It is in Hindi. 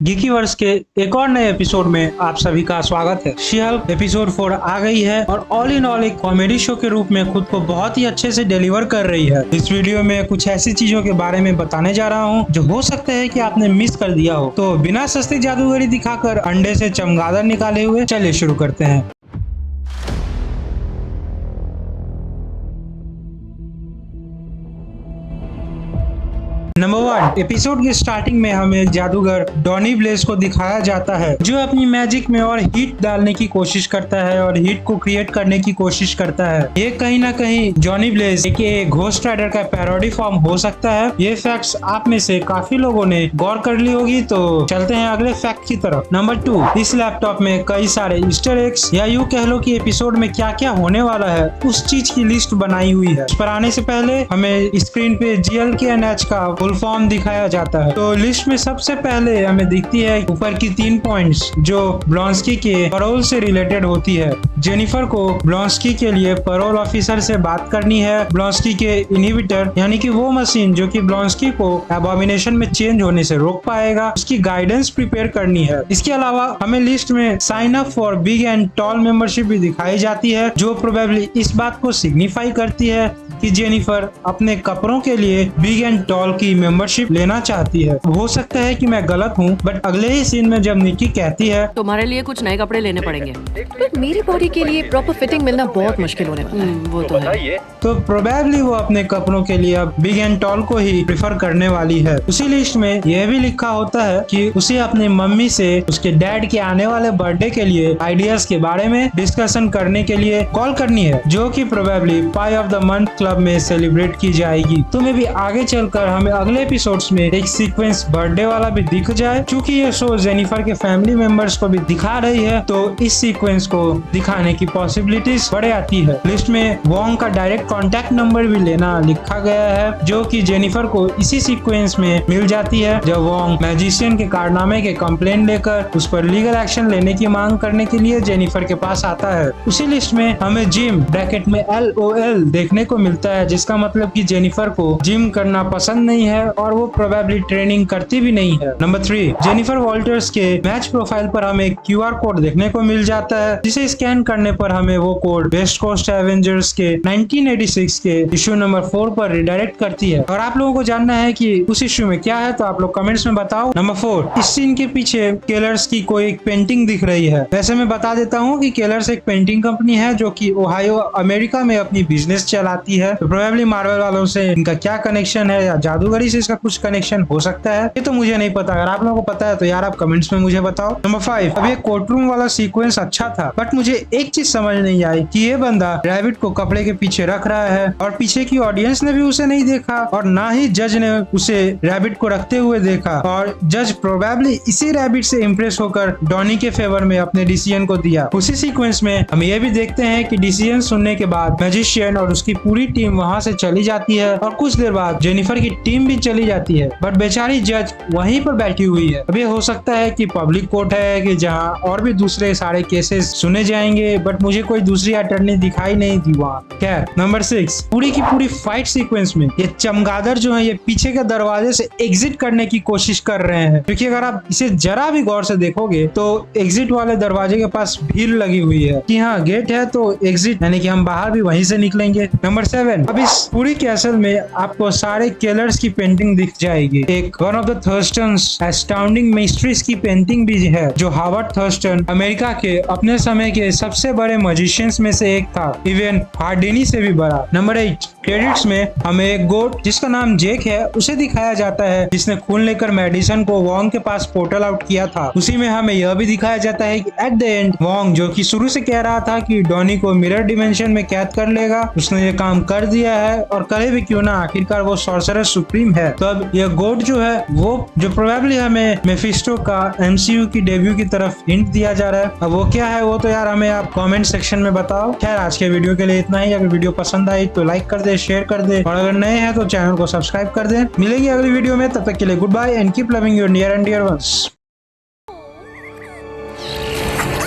गीकीवर्स के एक और नए एपिसोड में आप सभी का स्वागत है। शी हल्क एपिसोड 4 आ गई है और ऑल इन ऑल एक कॉमेडी शो के रूप में खुद को बहुत ही अच्छे से डिलीवर कर रही है। इस वीडियो में कुछ ऐसी चीजों के बारे में बताने जा रहा हूँ जो हो सकता है कि आपने मिस कर दिया हो। तो बिना सस्ती जादूगरी दिखाकर अंडे से चमगादड़ निकाले हुए चलिए शुरू करते हैं। नंबर 1 एपिसोड की स्टार्टिंग में हमें जादूगर डॉनी ब्लेज को दिखाया जाता है जो अपनी मैजिक में और हीट डालने की कोशिश करता है और हीट को क्रिएट करने की कोशिश करता है। ये कहीं ना कहीं जॉनी ब्लेज एक घोस्ट राइडर का पैरोडी फॉर्म हो सकता है। ये फैक्ट्स आप में से काफी लोगों ने गौर कर ली होगी। तो चलते हैं अगले फैक्ट की तरफ। नंबर 2 इस लैपटॉप में कई सारे ईस्टर एग्स या यूं कह लो कि एपिसोड में क्या क्या होने वाला है उस चीज की लिस्ट बनाई हुई है। उस पर आने से पहले हमें स्क्रीन पे GLK&H का फुल फॉर्म दिखाया जाता है। तो लिस्ट में सबसे पहले हमें दिखती है ऊपर की 3 पॉइंट्स जो ब्लॉन्स्की के पैरोल से रिलेटेड होती है। जेनिफर को ब्लॉन्स्की के लिए पैरोल ऑफिसर से बात करनी है। ब्लॉन्स्की के इनहिबिटर यानी कि वो मशीन जो कि ब्लॉन्स्की को एबॉमिनेशन में चेंज होने से रोक पाएगा, उसकी गाइडेंस प्रिपेयर करनी है। इसके अलावा हमें लिस्ट में sign up for big and tall membership भी दिखाई जाती है जो प्रोबेबली इस बात को सिग्निफाई करती है कि जेनिफर अपने कपड़ों के लिए बिग एंड टॉल की मेंबरशिप लेना चाहती है। हो सकता है कि मैं गलत हूँ, बट अगले ही सीन में जब निक्की कहती है तुम्हारे लिए कुछ नए कपड़े लेने पड़ेंगे, पर मेरी बॉडी के लिए प्रॉपर फिटिंग मिलना बहुत मुश्किल होने वाला है। वो तो है। तो प्रोबेबली वो अपने कपड़ों के लिए अब बिग एंड टॉल को ही प्रेफर करने वाली है। उसी लिस्ट में यह भी लिखा होता है कि उसे अपनी मम्मी से उसके डैड के आने वाले बर्थडे के लिए आइडियाज के बारे में डिस्कशन करने के लिए कॉल करनी है जो कि probably pi of the month club में सेलिब्रेट की जाएगी। तो मे भी आगे चलकर हमें अगले एपिसोड्स में एक सीक्वेंस बर्थडे वाला भी दिख जाए। क्योंकि ये शो जेनिफर के फैमिली मेंबर्स को भी दिखा रही है तो इस सीक्वेंस को दिखाने की पॉसिबिलिटीज बढ़ आती है। लिस्ट में वोंग का डायरेक्ट कॉन्टैक्ट नंबर भी लेना लिखा गया है जो कि जेनिफर को इसी सीक्वेंस में मिल जाती है जब वोंग मैजिशियन के कारनामे के कंप्लेंट लेकर उस पर लीगल एक्शन लेने की मांग करने के लिए जेनिफर के पास आता है। उसी लिस्ट में हमें जिम ब्रैकेट में LOL देखने को मिलता है जिसका मतलब कि जेनिफर को जिम करना पसंद नहीं है और वो प्रोबेबली ट्रेनिंग करती भी नहीं है। नंबर 3 जेनिफर वॉल्टर्स के मैच प्रोफाइल पर हमें QR कोड देखने को मिल जाता है जिसे स्कैन करने पर हमें वो कोड वेस्ट कोस्ट एवेंजर्स के 1986 के इश्यू नंबर 4 पर रिडायरेक्ट करती है। और आप लोगों को जानना है कि उस इश्यू में क्या है तो आप लोग कमेंट्स में बताओ। नंबर 4 इस सीन के पीछे केलर्स की कोई एक पेंटिंग दिख रही है। वैसे मैं बता देता हूँ कि केलर्स एक पेंटिंग कंपनी है जो कि ओहायो अमेरिका में अपनी बिजनेस चलाती है। तो प्रोबेबली मार्वल वालों से इनका क्या कनेक्शन है या जादूगरी से इसका कुछ कनेक्शन हो सकता है, ये तो मुझे नहीं पता। अगर आप लोगों को पता है तो यार आप कमेंट्स में मुझे बताओ। नंबर 5 अब ये कोर्ट रूम वाला सीक्वेंस अच्छा था बट मुझे एक चीज समझ नहीं आई कि ये बंदा रैबिट को कपड़े के पीछे रख रहा है और पीछे की ऑडियंस ने भी उसे नहीं देखा और ना ही जज ने उसे रैबिट को रखते हुए देखा और जज प्रोबेबली इसी रैबिट से इम्प्रेस होकर डॉनी के फेवर में अपने डिसीजन को दिया। उसी सीक्वेंस में हम ये भी देखते हैं कि डिसीजन सुनने के बाद मैजिशियन और उसकी पूरी टीम वहां से चली जाती है और कुछ देर बाद जेनिफर की टीम भी चली जाती है बट बेचारी जज वहीं पर बैठी हुई है। अभी हो सकता है कि पब्लिक कोर्ट है कि जहां और भी दूसरे सारे केसेस सुने जाएंगे बट मुझे कोई दूसरी अटर्नी दिखाई नहीं दी वहाँ। खैर नंबर 6 पूरी की पूरी फाइट सीक्वेंस में ये चमगादड़ जो है ये पीछे के दरवाजे से एग्जिट करने की कोशिश कर रहे हैं क्योंकि अगर आप इसे जरा भी गौर से देखोगे तो एग्जिट वाले दरवाजे के पास भीड़ लगी हुई है कि हाँ गेट है तो एग्जिट यानी कि हम बाहर भी वहीं से निकलेंगे। नंबर 7 अब इस पूरी कैसल में आपको सारे केलर्स की पेंटिंग दिख जाएगी। एक one of the Thurston's astounding mysteries की पेंटिंग भी है जो हावर्ड थर्स्टन अमेरिका के अपने समय के सबसे बड़े मैजिशियंस में से एक था, इवन हार्डिनी से भी बड़ा। नंबर 8 क्रेडिट्स में हमें एक गोट जिसका नाम जेक है उसे दिखाया जाता है जिसने खून लेकर मेडिसन को वोंग के पास पोर्टल आउट किया था। उसी में हमें यह भी दिखाया जाता है कि एट द एंड वोंग जो कि शुरू से कह रहा था कि डॉनी को मिरर डिमेंशन में कैद कर लेगा उसने ये काम कर दिया है और करे भी क्यों ना, आखिरकार वो सॉर्सरर सुप्रीम है। तो अब ये गोट जो है वो जो प्रोबेबली हमें मेफिस्टो का MCU की डेब्यू की तरफ हिंट दिया जा रहा है। अब वो क्या है वो तो यार हमें आप कमेंट सेक्शन में बताओ। खैर आज के वीडियो के लिए इतना ही। अगर वीडियो पसंद आई तो लाइक कर दे, शेयर कर दे और अगर नए हैं तो चैनल को सब्सक्राइब कर दे। मिलेंगे अगली वीडियो में, तब तक के लिए good bye and keep loving your near and dear once.